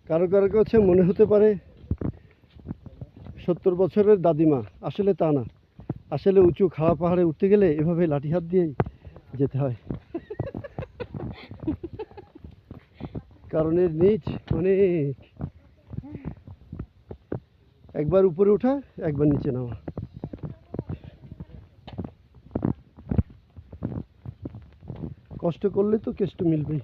কারো কারো কাছে মনে হতে পারে 70 বছরের দাদিমা, আসলে তা না। আসলে উঁচু খাড়া পাহাড়ে উঠতে গেলে এভাবে লাঠি হাত দিয়েই যেতে হয়, কারণ এর নিচ অনেক। একবার উপরে ওঠা, একবার নিচে নামা। কষ্ট করলে তো কেষ্ট মিলবেই।